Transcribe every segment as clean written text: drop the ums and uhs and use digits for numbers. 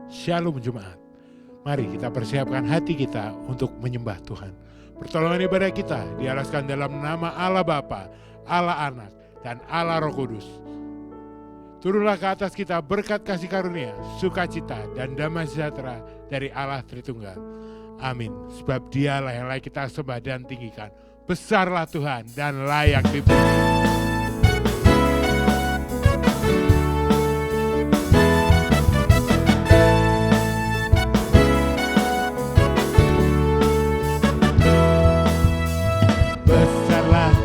Shalom Jemaat. Mari kita persiapkan hati kita untuk menyembah Tuhan. Pertolongan ibadah kita dialaskan dalam nama Allah Bapa, Allah Anak, dan Allah Roh Kudus. Turunlah ke atas kita berkat kasih karunia, sukacita, dan damai sejahtera dari Allah Tritunggal. Amin. Sebab Dialah yang layak kita sembah dan tinggikan. Besarlah Tuhan dan layak dipuji.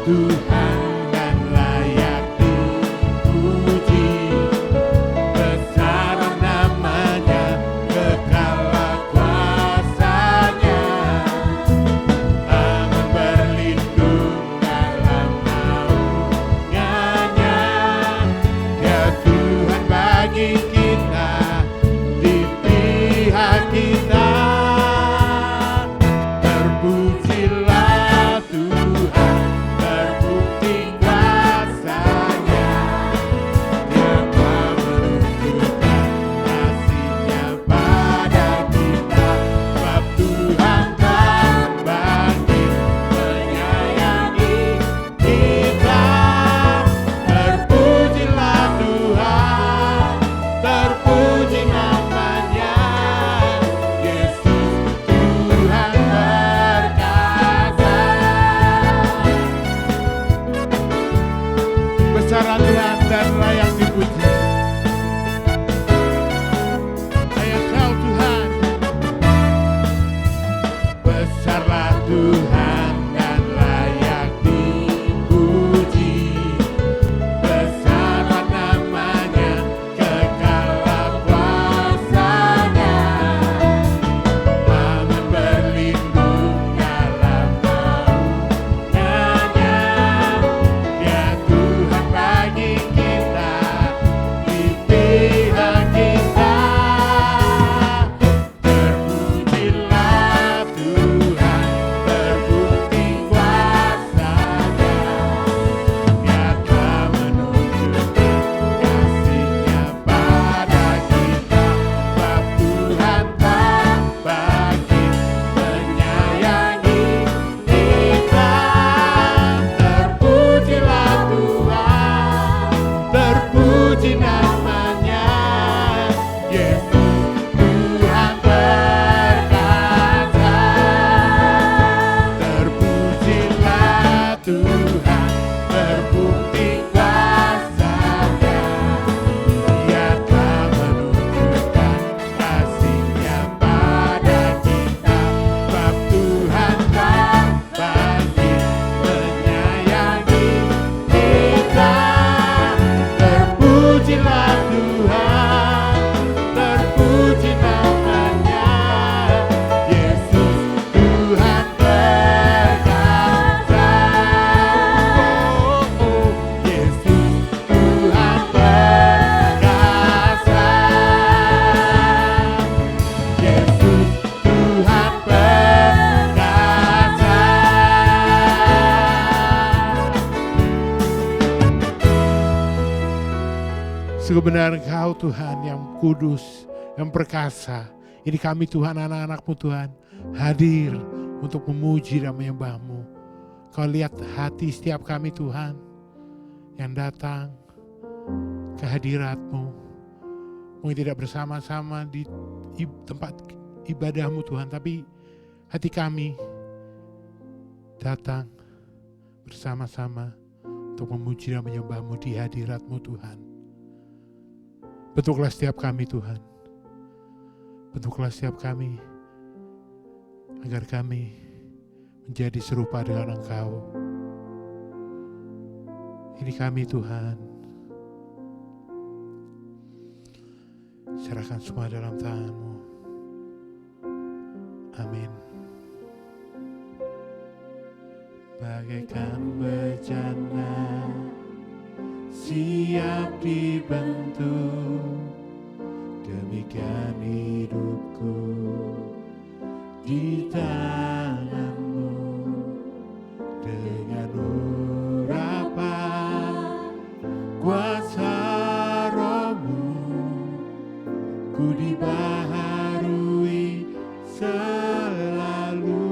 Tuhan dan layak dipuji, besar namanya, kekal kuasanya. Aman berlindung dalam naungannya. Dia Tuhan bagi kita, di pihak kita. Terpujilah Tuhan, terbukti kuasanya. Dia telah menunjukkan kasih-Nya pada kita. Sebab Tuhan telah bangkit menyayangi kita. Terpujilah Tuhan, terpuji namanya. Yesus Tuhan perkasa. Besarlah Tuhan dan layak dipuji. Ayo kau Tuhan. Besarlah Tuhan dan layak dipuji. Besarlah namanya, kekal kuasanya. Aman berlindung dalam naungannya. Dia Tuhan bagi kita, di pihak kita. Terpujilah Tuhan, terbukti kuasanya. Dia telah menunjukkan kasih-Nya pada kita. Sebab Tuhan telah bangkit menyayangi kita. Terpujilah Tuhan, terpuji namanya. Yesus Tuhan perkasa. Terpujilah Tuhan, terbukti kuasanya. Dia telah menunjukkan kasih-Nya pada kita. Sebab Tuhan telah bangkit menyayangi kita. Terpujilah Tuhan, terpuji namanya. Yesus Tuhan perkasa. Yesus Tuhan perkasa. Yesus Tuhan perkasa. Sungguh benar Engkau Tuhan yang kudus, yang perkasa. Ini kami Tuhan, anak-anak-Mu Tuhan, hadir untuk memuji dan menyembah-Mu. Kau lihat hati setiap kami Tuhan, yang datang ke hadirat-Mu. Mungkin tidak bersama-sama di tempat ibadah-Mu Tuhan, tapi hati kami datang bersama-sama untuk memuji dan menyembah-Mu di hadirat-Mu Tuhan. Bentuklah setiap kami Tuhan. Bentuklah setiap kami agar kami menjadi serupa dengan Engkau. Ini kami Tuhan. Serahkan semua dalam tangan-Mu. Amin. Bagaikan bejana siap dibentuk, demikian hidupku di tangan-Mu. Dengan urapan kuasa Roh-Mu ku dibaharui selalu.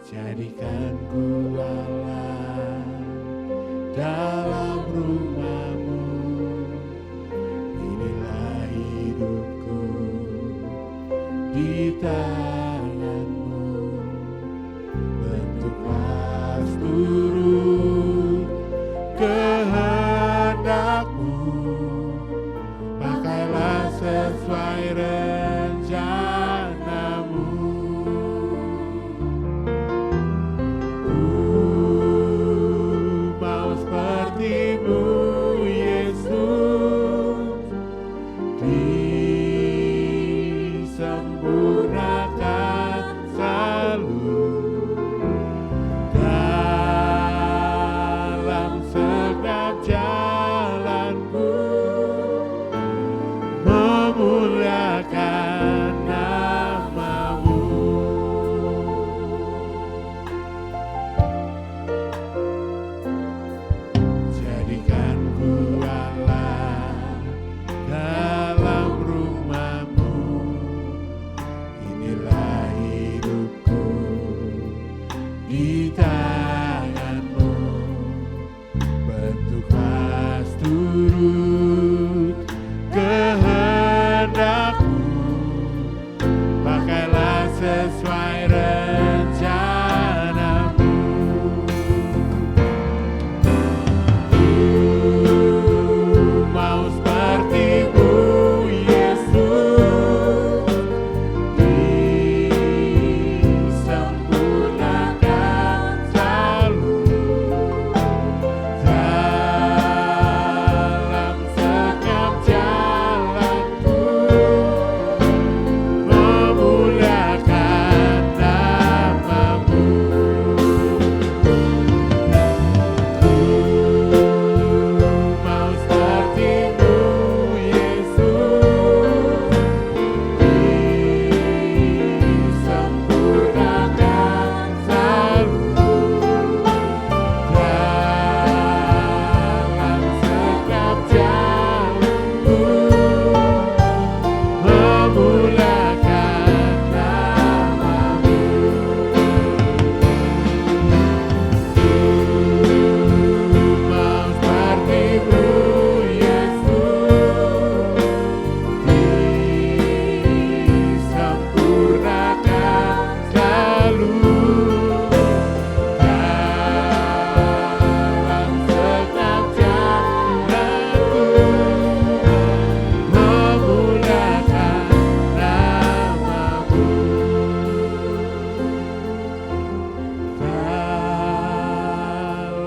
Jadikan ku Allah dalam rumah-Mu, inilah hidupku di tangan-Mu. Bentuklah seluruh kehendak-Mu, pakailah sesuai rencana-Mu. Mau seperti-Mu Yesus, disempurnakan selalu dalam segenap jalanku, memuliakan nama-Mu. Jadikan ku Allah dalam rumah-Mu, inilah hidupku di tangan-Mu. Bentuklah seturut kehendak-Mu, pakailah sesuai rencana-Mu. Mau seperti-Mu Yesus, disempurnakan selalu dalam segenap jalanku, memuliakan nama-Mu. Mau seperti-Mu Yesus, disempurnakan selalu dalam segenap jalanku, memuliakan nama-Mu. Mau seperti-Mu Yesus, disempurnakan selalu dalam segenap jalanku, memuliakan nama-Mu.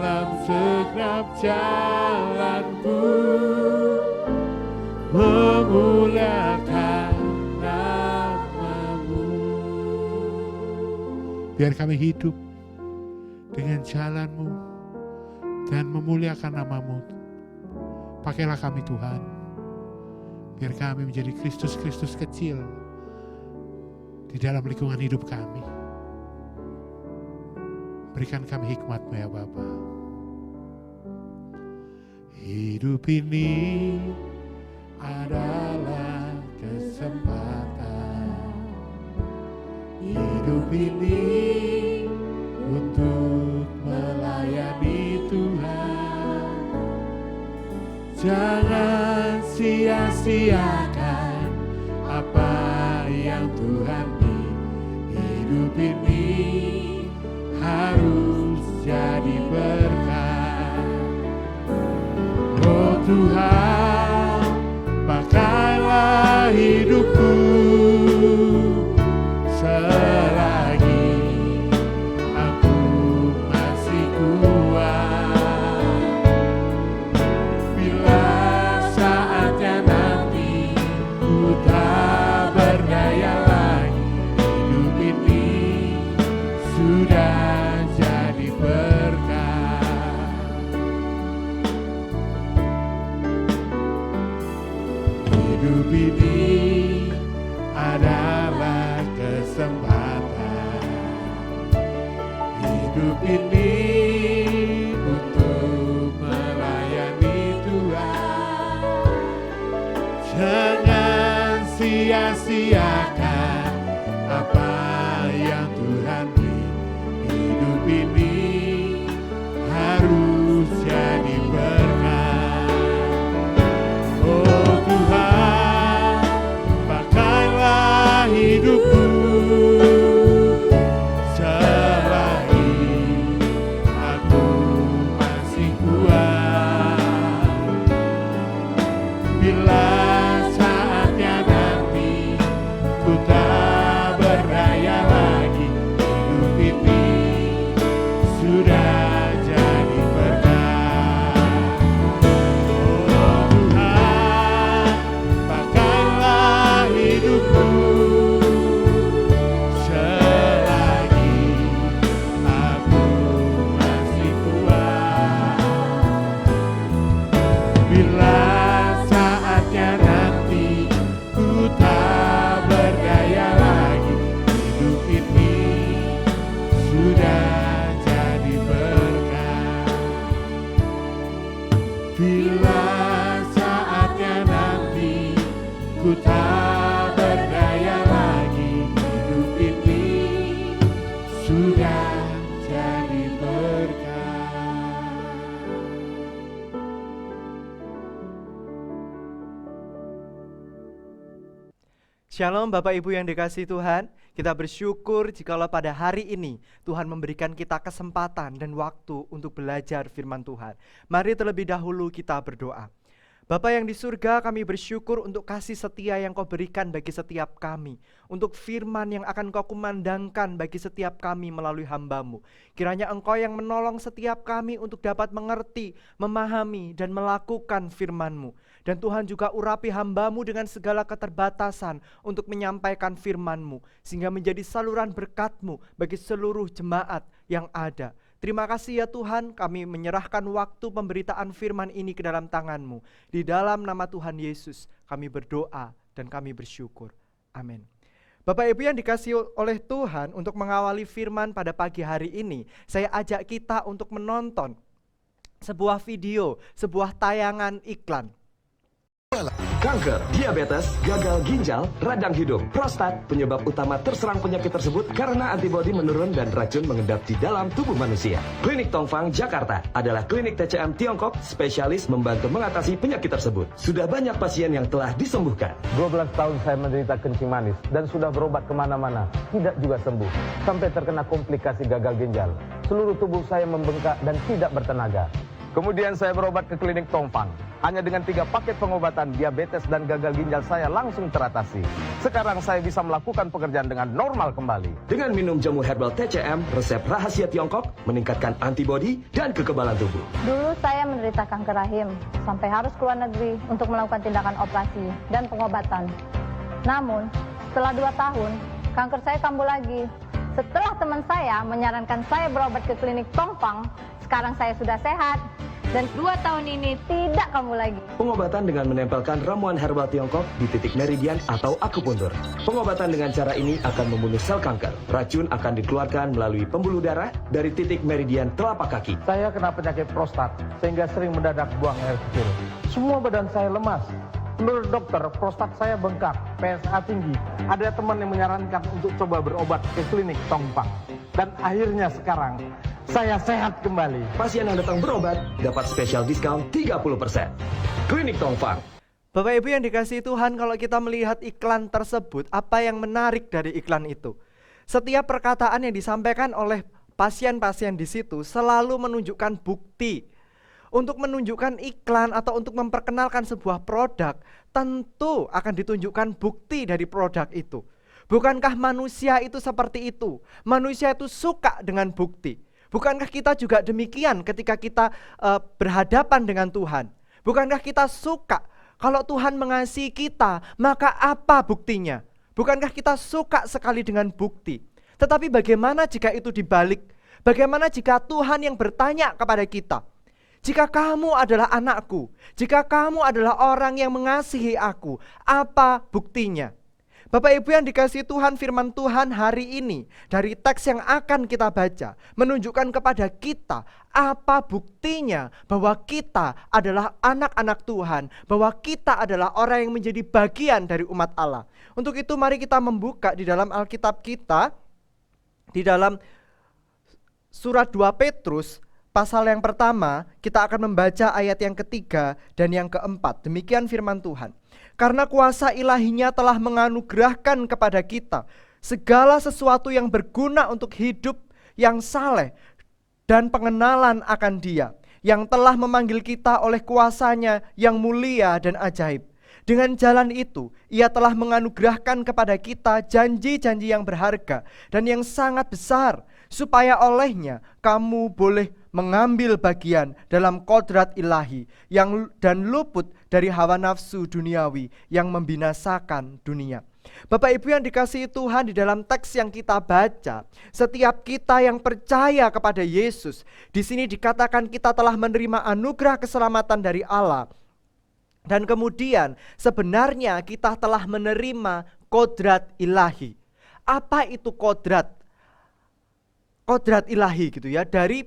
Dalam segenap jalanku, memuliakan nama-Mu. Biar kami hidup dengan jalan-Mu dan memuliakan nama-Mu. Pakailah kami Tuhan, biar kami menjadi Kristus-Kristus kecil di dalam lingkungan hidup kami. Berikan kami hikmat-Mu ya Bapa. Hidup ini adalah kesempatan, hidup ini untuk melayani Tuhan. Jangan sia-siakan apa yang Tuhan beri. Hidup ini harus jadi berkat. Oh Tuhan, pakailah hidupku selagi aku masih kuat. Bila saatnya nanti ku tak berdaya lagi, hidup ini sudah jadi berkat. Hidup ini adalah kesempatan, hidup ini untuk melayani Tuhan. sia-siakan apa yang Tuhan beri. Hidup ini harus jadi berkat. Oh Tuhan, pakailah hidupku selagi aku masih kuat. Bila saatnya nanti ku tak berdaya lagi, hidup ini sudah jadi berkat. Oh Tuhan, pakailah hidupku selagi aku masih kuat. Bila saatnya nanti ku tak berdaya lagi, hidup ini sudah jadi berkat. Bila saatnya nanti ku tak berdaya lagi, hidup ini sudah jadi berkat. Shalom Bapak Ibu yang dikasihi Tuhan, kita bersyukur jikalau pada hari ini Tuhan memberikan kita kesempatan dan waktu untuk belajar firman Tuhan. Mari terlebih dahulu kita berdoa. Bapa yang di surga, kami bersyukur untuk kasih setia yang Kau berikan bagi setiap kami, untuk firman yang akan Kau kumandangkan bagi setiap kami melalui hamba-Mu. Kiranya Engkau yang menolong setiap kami untuk dapat mengerti, memahami, dan melakukan firman-Mu. Dan Tuhan juga urapi hamba-Mu dengan segala keterbatasan untuk menyampaikan firman-Mu, sehingga menjadi saluran berkat-Mu bagi seluruh jemaat yang ada. Terima kasih ya Tuhan, kami menyerahkan waktu pemberitaan firman ini ke dalam tangan-Mu. Di dalam nama Tuhan Yesus kami berdoa dan kami bersyukur. Amin. Bapak Ibu yang dikasihi oleh Tuhan, untuk mengawali firman pada pagi hari ini, saya ajak kita untuk menonton sebuah video, sebuah tayangan iklan. Kanker, diabetes, gagal ginjal, radang hidung, prostat, penyebab utama terserang penyakit tersebut karena antibodi menurun dan racun mengendap di dalam tubuh manusia. Klinik Tongfang Jakarta adalah klinik TCM Tiongkok spesialis membantu mengatasi penyakit tersebut. Sudah banyak pasien yang telah disembuhkan. 12 tahun saya menderita kencing manis dan sudah berobat kemana-mana, tidak juga sembuh. Sampai terkena komplikasi gagal ginjal. Seluruh tubuh saya membengkak dan tidak bertenaga. Kemudian saya berobat ke klinik Tongfang. Hanya dengan 3 paket pengobatan, diabetes dan gagal ginjal saya langsung teratasi. Sekarang saya bisa melakukan pekerjaan dengan normal kembali. Dengan minum jamu herbal TCM, resep rahasia Tiongkok, meningkatkan antibodi dan kekebalan tubuh. Dulu saya menderita kanker rahim, sampai harus keluar negeri untuk melakukan tindakan operasi dan pengobatan. Namun, setelah 2 tahun, kanker saya kambuh lagi. Setelah teman saya menyarankan saya berobat ke klinik Tongfang, sekarang saya sudah sehat. Dan 2 tahun ini tidak kambuh lagi. Pengobatan dengan menempelkan ramuan herbal Tiongkok di titik meridian atau akupuntur. Pengobatan dengan cara ini akan membunuh sel kanker. Racun akan dikeluarkan melalui pembuluh darah dari titik meridian telapak kaki. Saya kena penyakit prostat, sehingga sering mendadak buang air kecil. Semua badan saya lemas. Menurut dokter, prostat saya bengkak, PSA tinggi. Ada teman yang menyarankan untuk coba berobat ke klinik Tongfang. Dan akhirnya sekarang, saya sehat kembali. Pasien yang datang berobat dapat spesial diskon 30%. Klinik Tongfang. Bapak Ibu yang dikasihi Tuhan, kalau kita melihat iklan tersebut, apa yang menarik dari iklan itu? Setiap perkataan yang disampaikan oleh pasien-pasien di situ selalu menunjukkan bukti. Untuk menunjukkan iklan atau untuk memperkenalkan sebuah produk, tentu akan ditunjukkan bukti dari produk itu. Bukankah manusia itu seperti itu? Manusia itu suka dengan bukti. Bukankah kita juga demikian ketika kita berhadapan dengan Tuhan? Bukankah kita suka kalau Tuhan mengasihi kita, maka apa buktinya? Bukankah kita suka sekali dengan bukti? Tetapi bagaimana jika itu dibalik? Bagaimana jika Tuhan yang bertanya kepada kita, jika kamu adalah anakku, jika kamu adalah orang yang mengasihi aku, apa buktinya? Bapak Ibu yang dikasihi Tuhan, firman Tuhan hari ini dari teks yang akan kita baca menunjukkan kepada kita apa buktinya bahwa kita adalah anak-anak Tuhan, bahwa kita adalah orang yang menjadi bagian dari umat Allah. Untuk itu mari kita membuka di dalam Alkitab kita, di dalam surat 2 Petrus pasal yang pertama, kita akan membaca ayat yang ketiga dan yang keempat. Demikian firman Tuhan. Karena kuasa ilahinya telah menganugerahkan kepada kita segala sesuatu yang berguna untuk hidup yang saleh dan pengenalan akan Dia, yang telah memanggil kita oleh kuasanya yang mulia dan ajaib. Dengan jalan itu, Ia telah menganugerahkan kepada kita janji-janji yang berharga dan yang sangat besar, supaya olehnya kamu boleh mengambil bagian dalam kodrat ilahi dan luput dari hawa nafsu duniawi yang membinasakan dunia. Bapak Ibu yang dikasihi Tuhan, di dalam teks yang kita baca, setiap kita yang percaya kepada Yesus, di sini dikatakan kita telah menerima anugerah keselamatan dari Allah. Dan kemudian sebenarnya kita telah menerima kodrat ilahi. Apa itu kodrat? Kodrat ilahi gitu ya, dari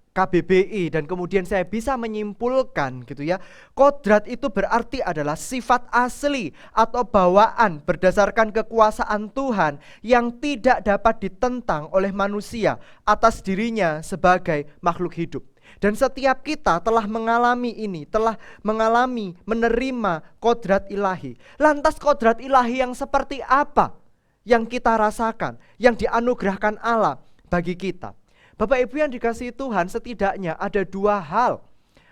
KBBI, dan kemudian saya bisa menyimpulkan gitu ya, kodrat itu berarti adalah sifat asli atau bawaan berdasarkan kekuasaan Tuhan yang tidak dapat ditentang oleh manusia atas dirinya sebagai makhluk hidup. Dan setiap kita telah mengalami ini, telah menerima kodrat ilahi. Lantas kodrat ilahi yang seperti apa yang kita rasakan, yang dianugerahkan Allah bagi kita? Bapak Ibu yang dikasihi Tuhan, setidaknya ada dua hal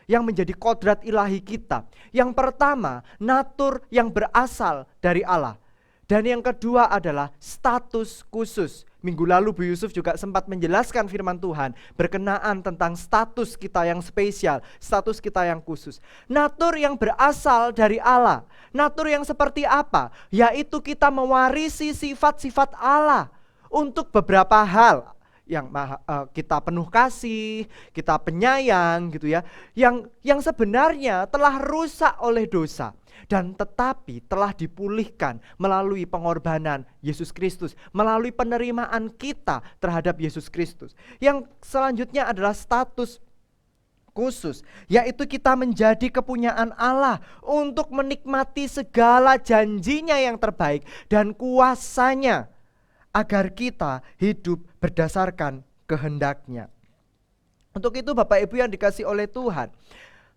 yang menjadi kodrat ilahi kita. Yang pertama, natur yang berasal dari Allah. Dan yang kedua adalah status khusus. Minggu lalu Bu Yusuf juga sempat menjelaskan firman Tuhan berkenaan tentang status kita yang spesial, status kita yang khusus. Natur yang berasal dari Allah. Natur yang seperti apa? Yaitu kita mewarisi sifat-sifat Allah untuk beberapa hal. Yang kita penuh kasih, kita penyayang gitu ya, yang sebenarnya telah rusak oleh dosa dan tetapi telah dipulihkan melalui pengorbanan Yesus Kristus, melalui penerimaan kita terhadap Yesus Kristus. Yang selanjutnya adalah status khusus, yaitu kita menjadi kepunyaan Allah untuk menikmati segala janjinya yang terbaik dan kuasanya, agar kita hidup berdasarkan kehendak-Nya. Untuk itu Bapak Ibu yang dikasihi oleh Tuhan,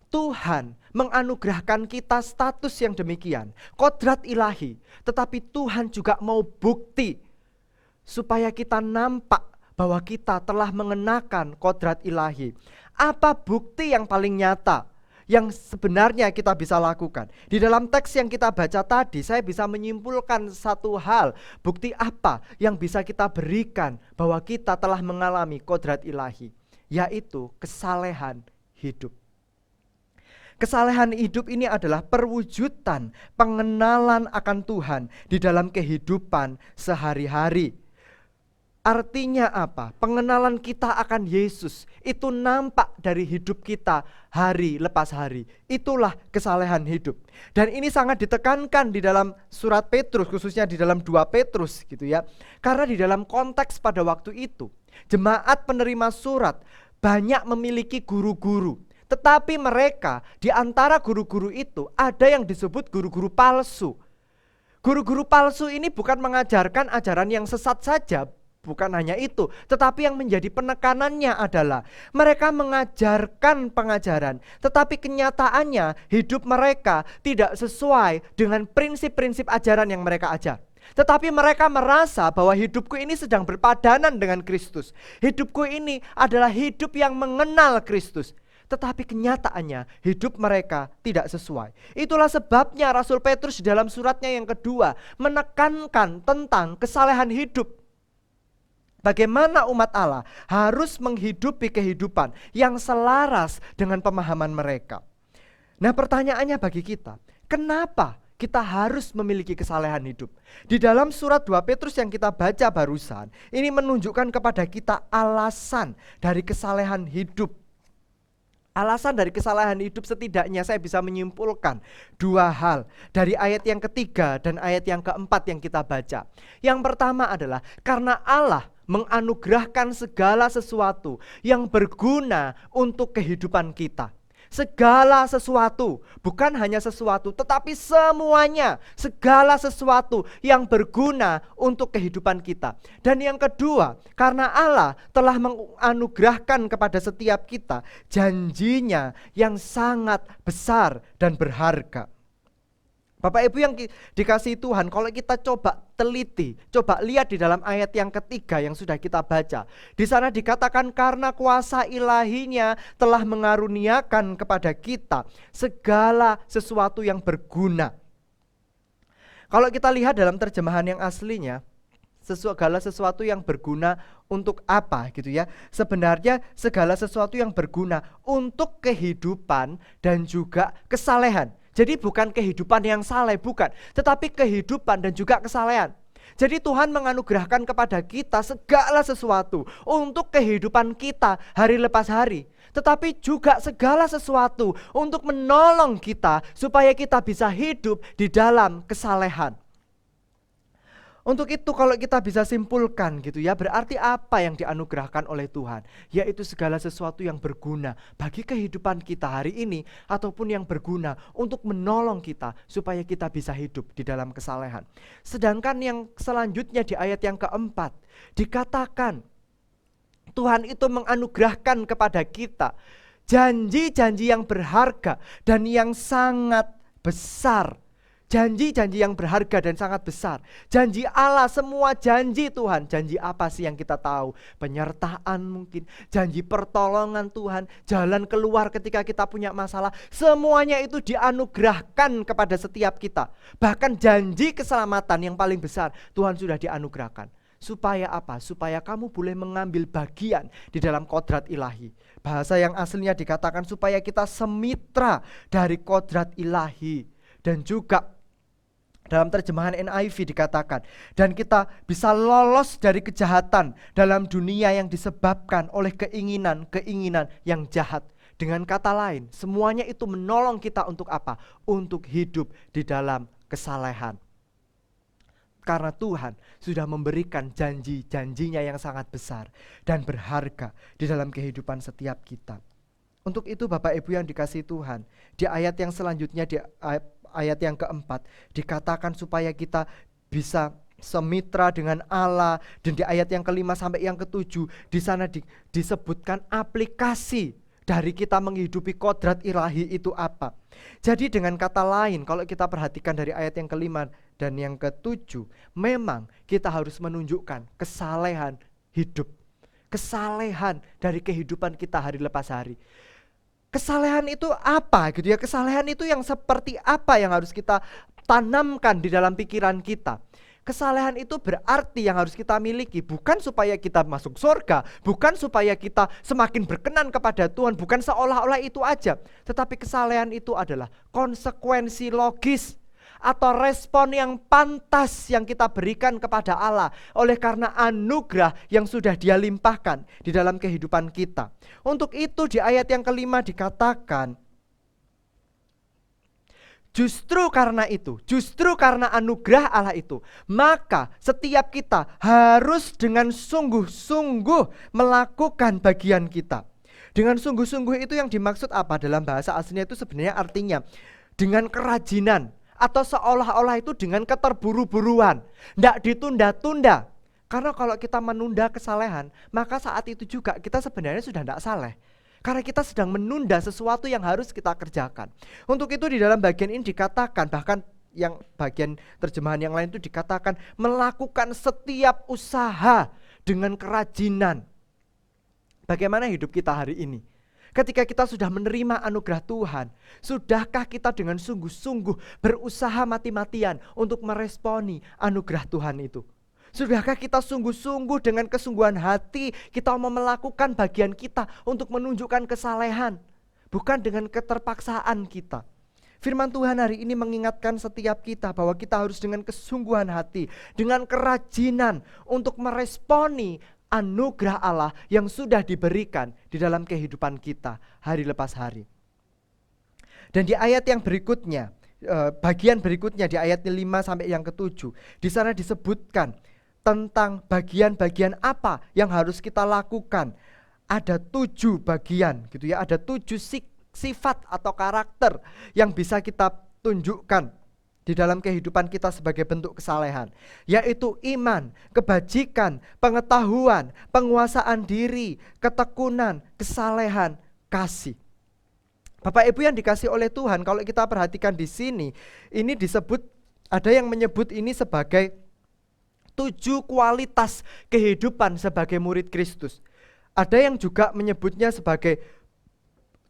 Tuhan menganugerahkan kita status yang demikian, kodrat ilahi. Tetapi Tuhan juga mau bukti supaya kita nampak bahwa kita telah mengenakan kodrat ilahi. Apa bukti yang paling nyata yang sebenarnya kita bisa lakukan? Di dalam teks yang kita baca tadi, saya bisa menyimpulkan satu hal. Bukti apa yang bisa kita berikan bahwa kita telah mengalami kodrat ilahi, yaitu kesalehan hidup. Kesalehan hidup ini adalah perwujudan pengenalan akan Tuhan di dalam kehidupan sehari-hari. Artinya apa? Pengenalan kita akan Yesus itu nampak dari hidup kita hari lepas hari. Itulah kesalehan hidup. Dan ini sangat ditekankan di dalam surat Petrus, khususnya di dalam 2 Petrus gitu ya. Karena di dalam konteks pada waktu itu, jemaat penerima surat banyak memiliki guru-guru. Tetapi mereka, di antara guru-guru itu ada yang disebut guru-guru palsu. Guru-guru palsu ini bukan mengajarkan ajaran yang sesat saja. Bukan hanya itu, tetapi yang menjadi penekanannya adalah mereka mengajarkan pengajaran, tetapi kenyataannya hidup mereka tidak sesuai dengan prinsip-prinsip ajaran yang mereka ajar. Tetapi mereka merasa bahwa hidupku ini sedang berpadanan dengan Kristus. Hidupku ini adalah hidup yang mengenal Kristus. Tetapi kenyataannya hidup mereka tidak sesuai. Itulah sebabnya Rasul Petrus di dalam suratnya yang kedua menekankan tentang kesalehan hidup. Bagaimana umat Allah harus menghidupi kehidupan yang selaras dengan pemahaman mereka. Nah, pertanyaannya bagi kita, kenapa kita harus memiliki kesalehan hidup? Di dalam surat 2 Petrus yang kita baca barusan, ini menunjukkan kepada kita alasan dari kesalehan hidup. Alasan dari kesalahan hidup setidaknya saya bisa menyimpulkan dua hal dari ayat yang ketiga dan ayat yang keempat yang kita baca. Yang pertama adalah karena Allah menganugerahkan segala sesuatu yang berguna untuk kehidupan kita. Segala sesuatu, bukan hanya sesuatu, tetapi semuanya, segala sesuatu yang berguna untuk kehidupan kita. Dan yang kedua, karena Allah telah menganugerahkan kepada setiap kita janjinya yang sangat besar dan berharga. Bapak Ibu yang dikasihi Tuhan, kalau kita coba teliti, coba lihat di dalam ayat yang ketiga yang sudah kita baca. Di sana dikatakan karena kuasa ilahinya telah mengaruniakan kepada kita segala sesuatu yang berguna. Kalau kita lihat dalam terjemahan yang aslinya, segala sesuatu yang berguna untuk apa gitu ya. Sebenarnya segala sesuatu yang berguna untuk kehidupan dan juga kesalehan. Jadi bukan kehidupan yang saleh, bukan. Tetapi kehidupan dan juga kesalehan. Jadi Tuhan menganugerahkan kepada kita segala sesuatu untuk kehidupan kita hari lepas hari. Tetapi juga segala sesuatu untuk menolong kita supaya kita bisa hidup di dalam kesalehan. Untuk itu kalau kita bisa simpulkan gitu ya, berarti apa yang dianugerahkan oleh Tuhan? Yaitu segala sesuatu yang berguna bagi kehidupan kita hari ini ataupun yang berguna untuk menolong kita supaya kita bisa hidup di dalam kesalehan. Sedangkan yang selanjutnya di ayat yang keempat dikatakan Tuhan itu menganugerahkan kepada kita janji-janji yang berharga dan yang sangat besar. Janji-janji yang berharga dan sangat besar. Janji Allah, semua janji Tuhan. Janji apa sih yang kita tahu? Penyertaan mungkin, janji pertolongan Tuhan, jalan keluar ketika kita punya masalah. Semuanya itu dianugerahkan kepada setiap kita. Bahkan janji keselamatan yang paling besar Tuhan sudah dianugerahkan. Supaya apa? Supaya kamu boleh mengambil bagian di dalam kodrat ilahi. Bahasa yang aslinya dikatakan supaya kita semitra dari kodrat ilahi. Dan juga dalam terjemahan NIV dikatakan, dan kita bisa lolos dari kejahatan dalam dunia yang disebabkan oleh keinginan-keinginan yang jahat. Dengan kata lain, semuanya itu menolong kita untuk apa? Untuk hidup di dalam kesalehan. Karena Tuhan sudah memberikan janji-janjinya yang sangat besar dan berharga di dalam kehidupan setiap kita. Untuk itu Bapak Ibu yang dikasihi Tuhan, di ayat yang selanjutnya, di ayat yang keempat dikatakan supaya kita bisa semitra dengan Allah. Dan di ayat yang kelima sampai yang ketujuh di sana disebutkan aplikasi dari kita menghidupi kodrat ilahi itu apa. Jadi dengan kata lain, kalau kita perhatikan dari ayat yang kelima dan yang ketujuh, memang kita harus menunjukkan kesalehan hidup, kesalehan dari kehidupan kita hari lepas hari. Kesalehan itu apa gitu ya? Kesalehan itu yang seperti apa yang harus kita tanamkan di dalam pikiran kita? Kesalehan itu berarti yang harus kita miliki bukan supaya kita masuk surga, bukan supaya kita semakin berkenan kepada Tuhan, bukan seolah-olah itu aja. Tetapi kesalehan itu adalah konsekuensi logis atau respon yang pantas yang kita berikan kepada Allah oleh karena anugerah yang sudah Dia limpahkan di dalam kehidupan kita. Untuk itu di ayat yang kelima dikatakan, justru karena itu, justru karena anugerah Allah itu, maka setiap kita harus dengan sungguh-sungguh melakukan bagian kita. Dengan sungguh-sungguh itu yang dimaksud apa? Dalam bahasa aslinya itu sebenarnya artinya dengan kerajinan, atau seolah-olah itu dengan keterburu-buruan, tidak ditunda-tunda. Karena kalau kita menunda kesalehan, maka saat itu juga kita sebenarnya sudah tidak saleh. Karena kita sedang menunda sesuatu yang harus kita kerjakan. Untuk itu di dalam bagian ini dikatakan, bahkan yang bagian terjemahan yang lain itu dikatakan melakukan setiap usaha dengan kerajinan. Bagaimana hidup kita hari ini? Ketika kita sudah menerima anugerah Tuhan, sudahkah kita dengan sungguh-sungguh berusaha mati-matian untuk meresponi anugerah Tuhan itu? Sudahkah kita sungguh-sungguh dengan kesungguhan hati kita mau melakukan bagian kita untuk menunjukkan kesalehan, bukan dengan keterpaksaan kita? Firman Tuhan hari ini mengingatkan setiap kita bahwa kita harus dengan kesungguhan hati, dengan kerajinan untuk meresponi anugerah Allah yang sudah diberikan di dalam kehidupan kita hari lepas hari. Dan di ayat yang berikutnya, bagian berikutnya di ayat 5 sampai yang ke-7, di sana disebutkan tentang bagian-bagian apa yang harus kita lakukan. Ada 7 bagian gitu ya, ada 7 sifat atau karakter yang bisa kita tunjukkan di dalam kehidupan kita sebagai bentuk kesalehan, yaitu iman, kebajikan, pengetahuan, penguasaan diri, ketekunan, kesalehan, kasih. Bapak Ibu yang dikasih oleh Tuhan, kalau kita perhatikan di sini, ini disebut, ada yang menyebut ini sebagai 7 kualitas kehidupan sebagai murid Kristus. Ada yang juga menyebutnya sebagai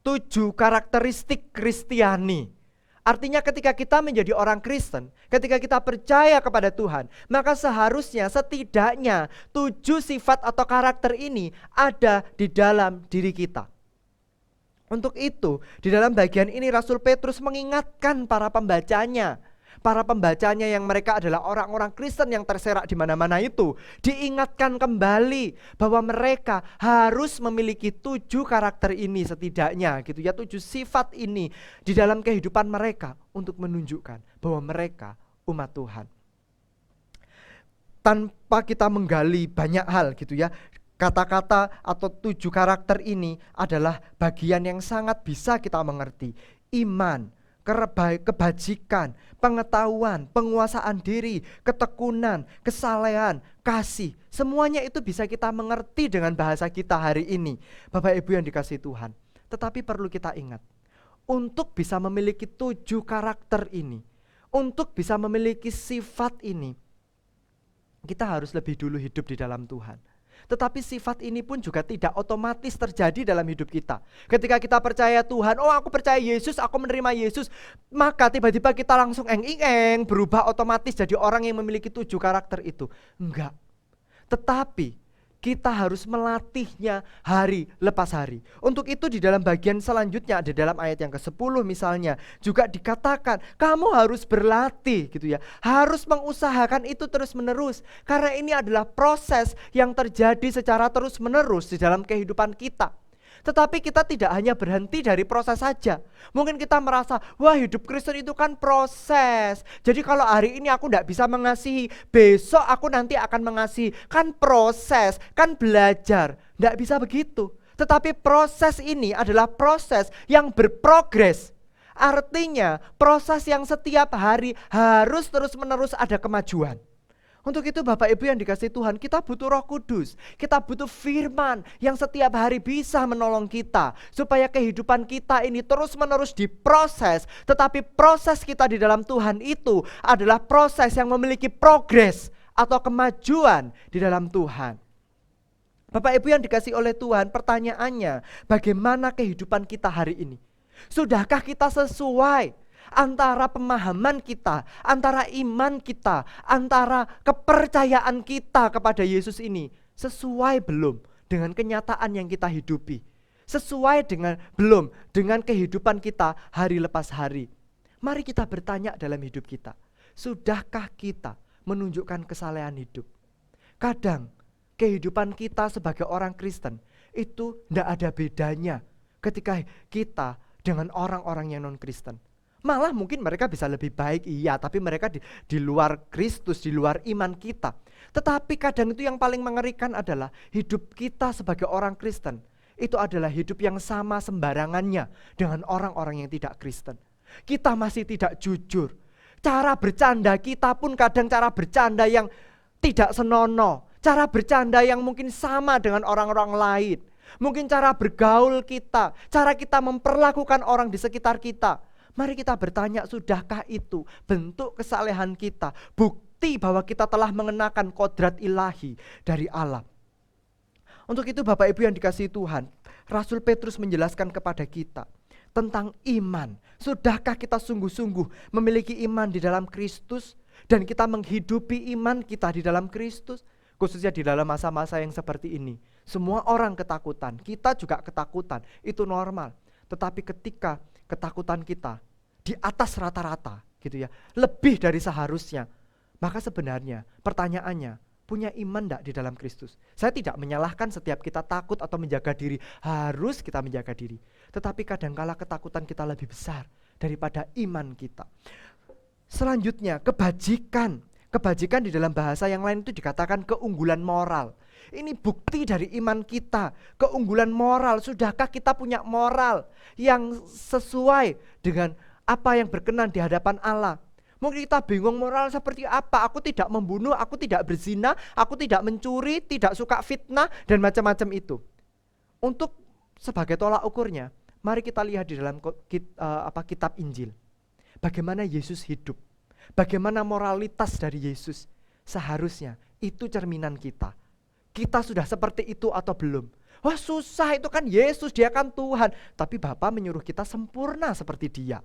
7 karakteristik Kristiani. Artinya ketika kita menjadi orang Kristen, ketika kita percaya kepada Tuhan, maka seharusnya setidaknya 7 sifat atau karakter ini ada di dalam diri kita. Untuk itu, di dalam bagian ini Rasul Petrus mengingatkan para pembacanya yang mereka adalah orang-orang Kristen yang terserak di mana-mana itu, diingatkan kembali bahwa mereka harus memiliki 7 karakter ini setidaknya gitu ya, 7 sifat ini di dalam kehidupan mereka untuk menunjukkan bahwa mereka umat Tuhan. Tanpa kita menggali banyak hal gitu ya, kata-kata atau 7 karakter ini adalah bagian yang sangat bisa kita mengerti. Iman, kebajikan, pengetahuan, penguasaan diri, ketekunan, kesalehan, kasih. Semuanya itu bisa kita mengerti dengan bahasa kita hari ini, Bapak Ibu yang dikasihi Tuhan. Tetapi perlu kita ingat, untuk bisa memiliki 7 karakter ini, untuk bisa memiliki sifat ini, kita harus lebih dulu hidup di dalam Tuhan. Tetapi sifat ini pun juga tidak otomatis terjadi dalam hidup kita. Ketika kita percaya Tuhan, oh aku percaya Yesus, aku menerima Yesus, maka tiba-tiba kita langsung eng-eng berubah otomatis jadi orang yang memiliki 7 karakter itu. Enggak. Tetapi kita harus melatihnya hari lepas hari. Untuk itu di dalam bagian selanjutnya, ada dalam ayat yang ke-10 misalnya, juga dikatakan kamu harus berlatih gitu ya. Harus mengusahakan itu terus menerus. Karena ini adalah proses yang terjadi secara terus menerus di dalam kehidupan kita. Tetapi kita tidak hanya berhenti dari proses saja. Mungkin kita merasa, wah hidup Kristen itu kan proses. Jadi kalau hari ini aku tidak bisa mengasihi, besok aku nanti akan mengasihi. Kan proses, kan belajar. Tidak bisa begitu. Tetapi proses ini adalah proses yang berprogres. Artinya proses yang setiap hari harus terus menerus ada kemajuan. Untuk itu Bapak Ibu yang dikasihi Tuhan, kita butuh Roh Kudus, kita butuh firman yang setiap hari bisa menolong kita, supaya kehidupan kita ini terus menerus diproses. Tetapi proses kita di dalam Tuhan itu adalah proses yang memiliki progres atau kemajuan di dalam Tuhan. Bapak Ibu yang dikasihi oleh Tuhan, pertanyaannya, bagaimana kehidupan kita hari ini? Sudahkah kita sesuai antara pemahaman kita, antara iman kita, antara kepercayaan kita kepada Yesus ini sesuai belum dengan kenyataan yang kita hidupi? Sesuai belum dengan kehidupan kita hari lepas hari? Mari kita bertanya dalam hidup kita. Sudahkah kita menunjukkan kesalehan hidup? Kadang kehidupan kita sebagai orang Kristen itu tidak ada bedanya ketika kita dengan orang-orang yang non-Kristen. Malah mungkin mereka bisa lebih baik, iya, tapi mereka di luar Kristus, di luar iman kita. Tetapi kadang itu yang paling mengerikan adalah hidup kita sebagai orang Kristen. Itu adalah hidup yang sama sembarangannya dengan orang-orang yang tidak Kristen. Kita masih tidak jujur. Cara bercanda kita pun kadang cara bercanda yang tidak senonoh. Cara bercanda yang mungkin sama dengan orang-orang lain. Mungkin cara bergaul kita, cara kita memperlakukan orang di sekitar kita. Mari kita bertanya, sudahkah itu bentuk kesalehan kita, bukti bahwa kita telah mengenakan kodrat ilahi dari Allah. Untuk itu Bapak Ibu yang dikasihi Tuhan, Rasul Petrus menjelaskan kepada kita tentang iman. Sudahkah kita sungguh-sungguh memiliki iman di dalam Kristus dan kita menghidupi iman kita di dalam Kristus? Khususnya di dalam masa-masa yang seperti ini. Semua orang ketakutan, kita juga ketakutan, itu normal. Tetapi ketika ketakutan kita di atas rata-rata gitu ya, lebih dari seharusnya, maka sebenarnya pertanyaannya, punya iman enggak di dalam Kristus? Saya tidak menyalahkan setiap kita takut atau menjaga diri, harus kita menjaga diri. Tetapi kadangkala ketakutan kita lebih besar daripada iman kita. Selanjutnya, kebajikan. Kebajikan di dalam bahasa yang lain itu dikatakan keunggulan moral. Ini bukti dari iman kita, keunggulan moral. Sudahkah kita punya moral yang sesuai dengan apa yang berkenan di hadapan Allah? Mungkin kita bingung moral seperti apa. Aku tidak membunuh, aku tidak berzina, aku tidak mencuri, tidak suka fitnah, dan macam-macam itu. Untuk sebagai tolak ukurnya, mari kita lihat di dalam kitab Injil. Bagaimana Yesus hidup. Bagaimana moralitas dari Yesus. Seharusnya itu cerminan kita. Kita sudah seperti itu atau belum? Wah susah, itu kan Yesus, dia kan Tuhan. Tapi Bapa menyuruh kita sempurna seperti dia.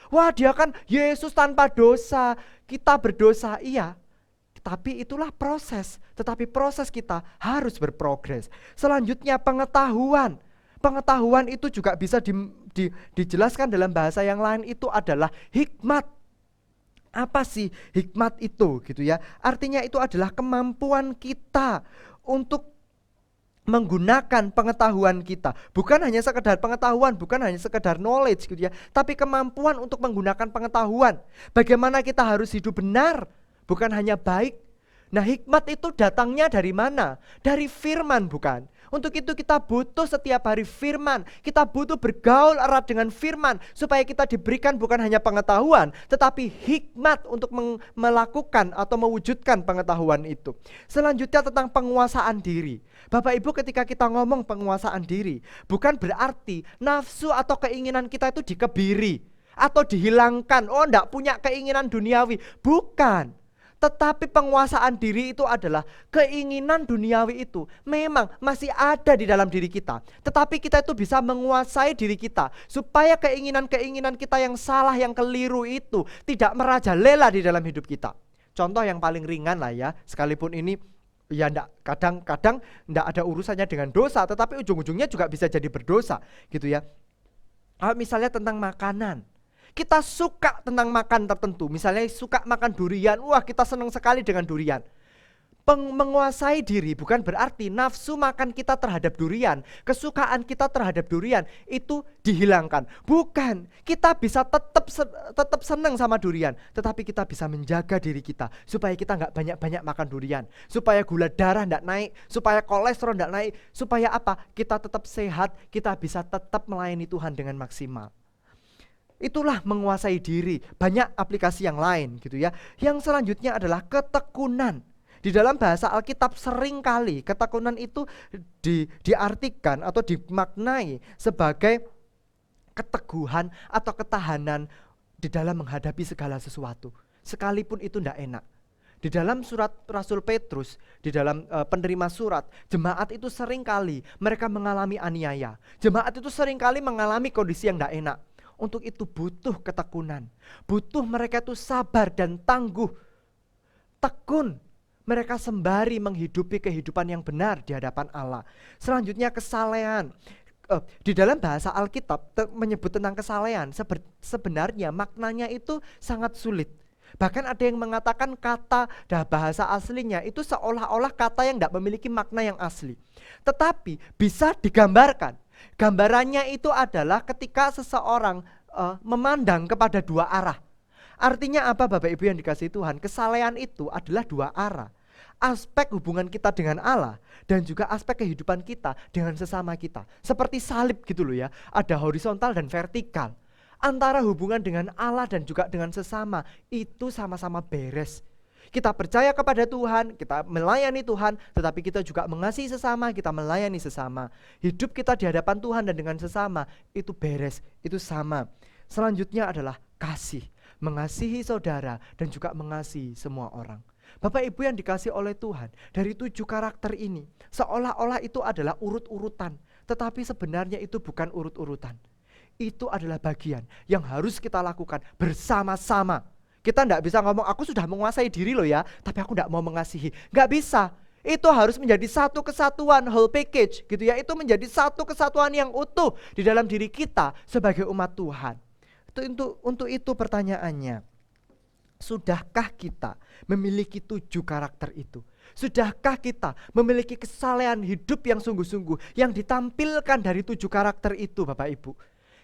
Wah dia kan Yesus tanpa dosa, kita berdosa, iya. Tapi itulah proses, tetapi proses kita harus berprogres. Selanjutnya pengetahuan. Pengetahuan itu juga bisa dijelaskan dalam bahasa yang lain, itu adalah hikmat. Apa sih hikmat itu gitu ya? Artinya itu adalah kemampuan kita untuk menggunakan pengetahuan kita. Bukan hanya sekedar pengetahuan, bukan hanya sekedar knowledge gitu ya, tapi kemampuan untuk menggunakan pengetahuan. Bagaimana kita harus hidup benar, bukan hanya baik. Nah, hikmat itu datangnya dari mana? Dari firman, bukan? Untuk itu kita butuh setiap hari firman. Kita butuh bergaul erat dengan firman supaya kita diberikan bukan hanya pengetahuan, tetapi hikmat untuk melakukan atau mewujudkan pengetahuan itu. Selanjutnya tentang penguasaan diri. Bapak Ibu, ketika kita ngomong penguasaan diri, bukan berarti nafsu atau keinginan kita itu dikebiri atau dihilangkan. Oh, enggak punya keinginan duniawi. Bukan. Tetapi penguasaan diri itu adalah keinginan duniawi itu memang masih ada di dalam diri kita. Tetapi kita itu bisa menguasai diri kita supaya keinginan-keinginan kita yang salah, yang keliru itu tidak merajalela di dalam hidup kita. Contoh yang paling ringan lah ya, sekalipun ini ya kadang-kadang enggak ada urusannya dengan dosa, tetapi ujung-ujungnya juga bisa jadi berdosa gitu ya. Misalnya tentang makanan. Kita suka tentang makan tertentu, misalnya suka makan durian, wah kita senang sekali dengan durian. Menguasai diri bukan berarti nafsu makan kita terhadap durian, kesukaan kita terhadap durian itu dihilangkan. Bukan, kita bisa tetap senang sama durian, tetapi kita bisa menjaga diri kita supaya kita nggak banyak-banyak makan durian, supaya gula darah nggak naik, supaya kolesterol nggak naik, supaya apa? Kita tetap sehat, kita bisa tetap melayani Tuhan dengan maksimal. Itulah menguasai diri. Banyak aplikasi yang lain gitu ya. Yang selanjutnya adalah ketekunan. Di dalam bahasa Alkitab seringkali ketekunan itu diartikan atau dimaknai sebagai keteguhan atau ketahanan di dalam menghadapi segala sesuatu, sekalipun itu tidak enak. Di dalam surat Rasul Petrus, di dalam penerima surat, jemaat itu seringkali mereka mengalami aniaya. Jemaat itu seringkali mengalami kondisi yang tidak enak. Untuk itu butuh ketekunan, butuh mereka itu sabar dan tangguh, tekun. Mereka sembari menghidupi kehidupan yang benar di hadapan Allah. Selanjutnya kesalehan. Di dalam bahasa Alkitab menyebut tentang kesalehan, sebenarnya maknanya itu sangat sulit. Bahkan ada yang mengatakan kata bahasa aslinya itu seolah-olah kata yang tidak memiliki makna yang asli. Tetapi bisa digambarkan. Gambarannya itu adalah ketika seseorang memandang kepada dua arah. Artinya apa Bapak Ibu yang dikasihi Tuhan? Kesalehan itu adalah dua arah. Aspek hubungan kita dengan Allah dan juga aspek kehidupan kita dengan sesama kita. Seperti salib gitu loh ya. Ada horizontal dan vertikal. Antara hubungan dengan Allah dan juga dengan sesama itu sama-sama beres. Kita percaya kepada Tuhan, kita melayani Tuhan, tetapi kita juga mengasihi sesama, kita melayani sesama. Hidup kita di hadapan Tuhan dan dengan sesama itu beres, itu sama. Selanjutnya adalah kasih, mengasihi saudara dan juga mengasihi semua orang. Bapak Ibu yang dikasihi oleh Tuhan, dari 7 karakter ini seolah-olah itu adalah urut-urutan, tetapi sebenarnya itu bukan urut-urutan. Itu adalah bagian yang harus kita lakukan bersama-sama. Kita tidak bisa ngomong, aku sudah menguasai diri loh ya, tapi aku tidak mau mengasihi. Nggak bisa. Itu harus menjadi satu kesatuan, whole package gitu ya. Itu menjadi satu kesatuan yang utuh di dalam diri kita sebagai umat Tuhan. Untuk itu pertanyaannya, sudahkah kita memiliki 7 karakter itu? Sudahkah kita memiliki kesalehan hidup yang sungguh-sungguh yang ditampilkan dari 7 karakter itu, Bapak Ibu?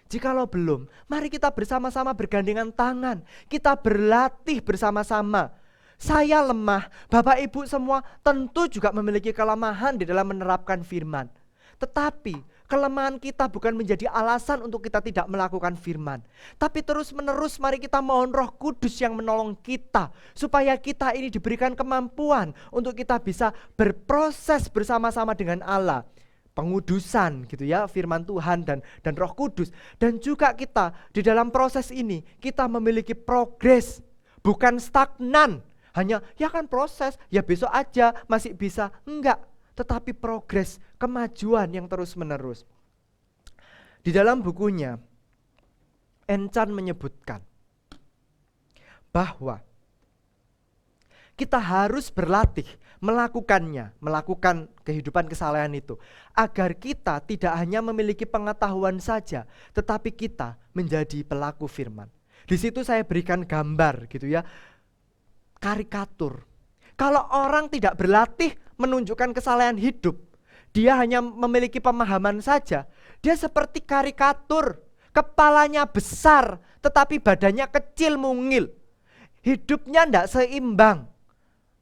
Jikalau belum, mari kita bersama-sama bergandengan tangan. Kita berlatih bersama-sama. Saya lemah, Bapak Ibu semua tentu juga memiliki kelemahan di dalam menerapkan firman. Tetapi kelemahan kita bukan menjadi alasan untuk kita tidak melakukan firman. Tapi terus-menerus mari kita mohon Roh Kudus yang menolong kita, supaya kita ini diberikan kemampuan untuk kita bisa berproses bersama-sama dengan Allah. Pengudusan gitu ya, firman Tuhan dan Roh Kudus. Dan juga kita di dalam proses ini kita memiliki progres, bukan stagnan. Hanya ya kan proses, ya besok aja masih bisa. Enggak, tetapi progres, kemajuan yang terus-menerus. Di dalam bukunya, Enchan menyebutkan bahwa kita harus berlatih melakukan kehidupan kesalehan itu, agar kita tidak hanya memiliki pengetahuan saja, tetapi kita menjadi pelaku firman. Di situ saya berikan gambar gitu ya, karikatur. Kalau orang tidak berlatih menunjukkan kesalehan hidup, dia hanya memiliki pemahaman saja, dia seperti karikatur, kepalanya besar tetapi badannya kecil mungil, hidupnya tidak seimbang.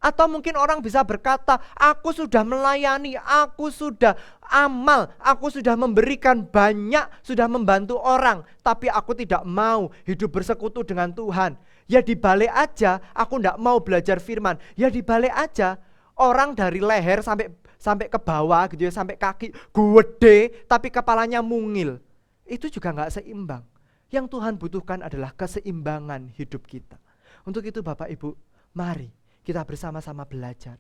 Atau mungkin orang bisa berkata, aku sudah melayani, aku sudah amal, aku sudah memberikan banyak, sudah membantu orang, tapi aku tidak mau hidup bersekutu dengan Tuhan. Ya dibalik aja, aku tidak mau belajar firman. Ya dibalik aja, orang dari leher sampai ke bawah gitu ya, sampai kaki gede, tapi kepalanya mungil. Itu juga gak seimbang. Yang Tuhan butuhkan adalah keseimbangan hidup kita. Untuk itu Bapak Ibu, mari kita bersama-sama belajar.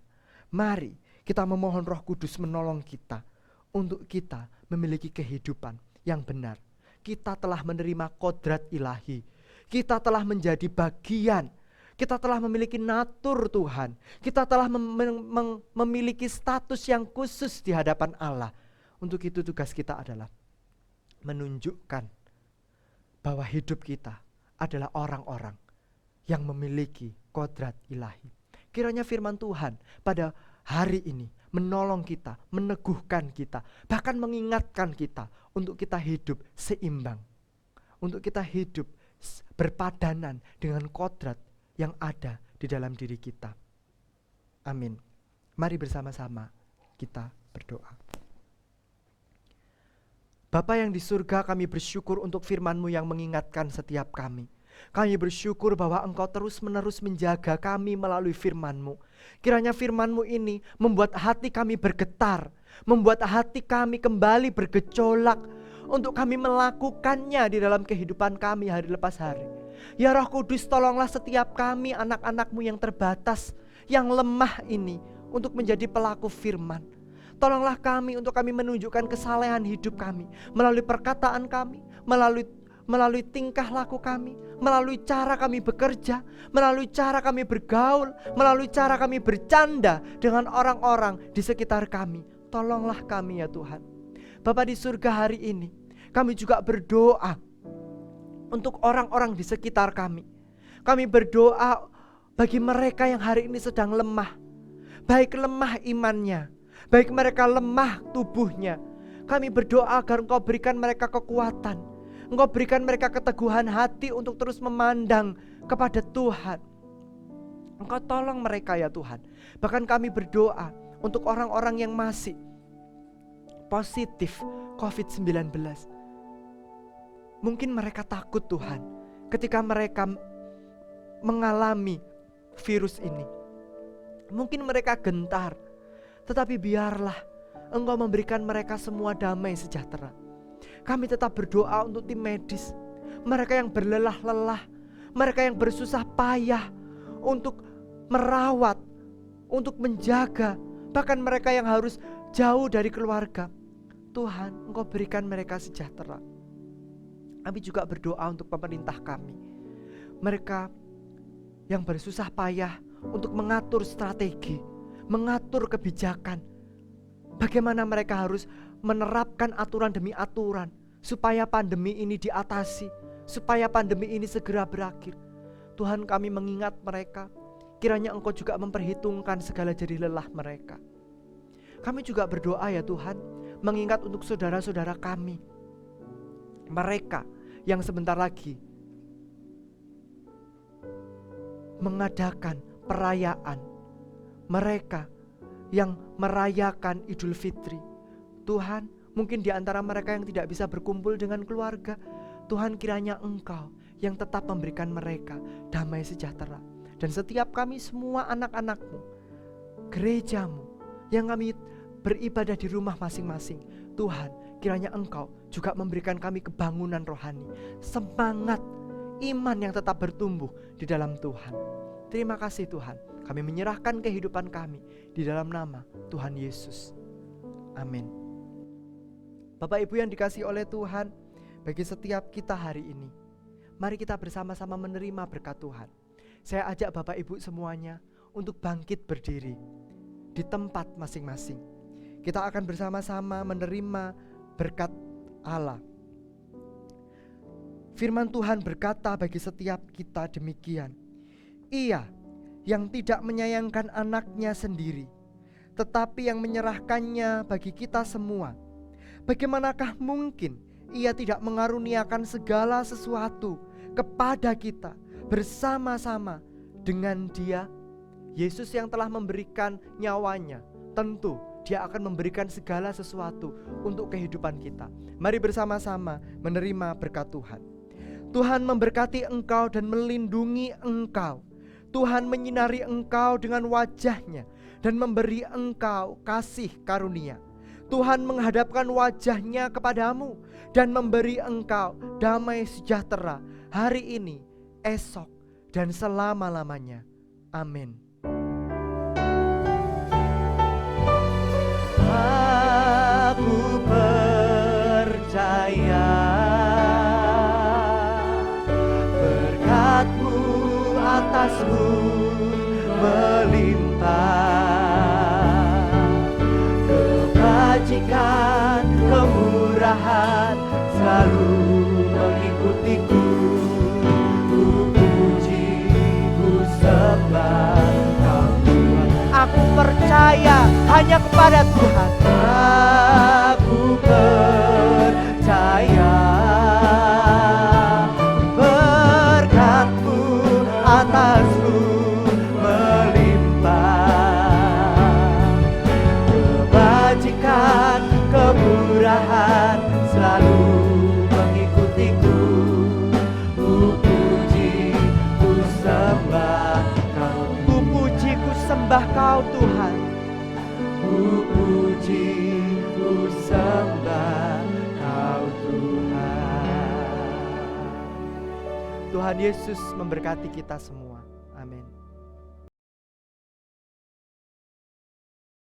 Mari kita memohon Roh Kudus menolong kita untuk kita memiliki kehidupan yang benar. Kita telah menerima kodrat ilahi. Kita telah menjadi bagian. Kita telah memiliki natur Tuhan. Kita telah memiliki status yang khusus di hadapan Allah. Untuk itu tugas kita adalah menunjukkan bahwa hidup kita adalah orang-orang yang memiliki kodrat ilahi. Kiranya firman Tuhan pada hari ini menolong kita, meneguhkan kita, bahkan mengingatkan kita untuk kita hidup seimbang. Untuk kita hidup berpadanan dengan kodrat yang ada di dalam diri kita. Amin. Mari bersama-sama kita berdoa. Bapa yang di surga, kami bersyukur untuk firman-Mu yang mengingatkan setiap kami. Kami bersyukur bahwa Engkau terus-menerus menjaga kami melalui firman-Mu. Kiranya firman-Mu ini membuat hati kami bergetar, membuat hati kami kembali bergejolak untuk kami melakukannya di dalam kehidupan kami hari lepas hari. Ya Roh Kudus, tolonglah setiap kami anak-anak-Mu yang terbatas, yang lemah ini untuk menjadi pelaku firman. Tolonglah kami untuk kami menunjukkan kesalehan hidup kami melalui perkataan kami, melalui tingkah laku kami, melalui cara kami bekerja, melalui cara kami bergaul, melalui cara kami bercanda dengan orang-orang di sekitar kami. Tolonglah kami ya Tuhan. Bapa di surga, hari ini kami juga berdoa untuk orang-orang di sekitar kami. Kami berdoa bagi mereka yang hari ini sedang lemah, baik lemah imannya, baik mereka lemah tubuhnya. Kami berdoa agar Engkau berikan mereka kekuatan, Engkau berikan mereka keteguhan hati untuk terus memandang kepada Tuhan. Engkau tolong mereka ya Tuhan. Bahkan kami berdoa untuk orang-orang yang masih positif COVID-19. Mungkin mereka takut Tuhan ketika mereka mengalami virus ini. Mungkin mereka gentar, tetapi biarlah Engkau memberikan mereka semua damai sejahtera. Kami tetap berdoa untuk tim medis, mereka yang berlelah-lelah, mereka yang bersusah payah untuk merawat, untuk menjaga, bahkan mereka yang harus jauh dari keluarga. Tuhan, Engkau berikan mereka sejahtera. Kami juga berdoa untuk pemerintah kami, mereka yang bersusah payah untuk mengatur strategi, mengatur kebijakan, bagaimana mereka harus menerapkan aturan demi aturan supaya pandemi ini diatasi, supaya pandemi ini segera berakhir. Tuhan, kami mengingat mereka, kiranya Engkau juga memperhitungkan segala jerih lelah mereka. Kami juga berdoa ya Tuhan, mengingat untuk saudara-saudara kami, mereka yang sebentar lagi mengadakan perayaan, mereka yang merayakan Idul Fitri. Tuhan, mungkin di antara mereka yang tidak bisa berkumpul dengan keluarga, Tuhan kiranya Engkau yang tetap memberikan mereka damai sejahtera. Dan setiap kami semua anak-anak-Mu, gereja-Mu, yang kami beribadah di rumah masing-masing, Tuhan, kiranya Engkau juga memberikan kami kebangunan rohani, semangat, iman yang tetap bertumbuh di dalam Tuhan. Terima kasih Tuhan, kami menyerahkan kehidupan kami di dalam nama Tuhan Yesus. Amin. Bapak Ibu yang dikasihi oleh Tuhan, bagi setiap kita hari ini, mari kita bersama-sama menerima berkat Tuhan. Saya ajak Bapak Ibu semuanya untuk bangkit berdiri di tempat masing-masing. Kita akan bersama-sama menerima berkat Allah. Firman Tuhan berkata bagi setiap kita demikian. Ia yang tidak menyayangkan anaknya sendiri, tetapi yang menyerahkannya bagi kita semua, bagaimanakah mungkin Ia tidak mengaruniakan segala sesuatu kepada kita bersama-sama dengan Dia? Yesus yang telah memberikan nyawanya, tentu Dia akan memberikan segala sesuatu untuk kehidupan kita. Mari bersama-sama menerima berkat Tuhan. Tuhan memberkati engkau dan melindungi engkau. Tuhan menyinari engkau dengan wajah-Nya dan memberi engkau kasih karunia. Tuhan menghadapkan wajah-Nya kepadamu dan memberi engkau damai sejahtera hari ini, esok, dan selama-lamanya. Amin. Aku percaya berkat-Mu atasku melimpah, kebajikan, kemurahan selalu mengikutiku. Ku puji, ku sembah Kau Tuhan. Aku percaya hanya kepada Tuhan. Aku percaya berkat-Mu atasku melimpah, kebajikan, kemurahan selalu mengikutiku. Ku puji, ku sembah Kau. Ku puji, ku sembah Kau Tuhan. Ku puji, ku sembah Kau Tuhan. Tuhan Yesus memberkati kita semua. Amin.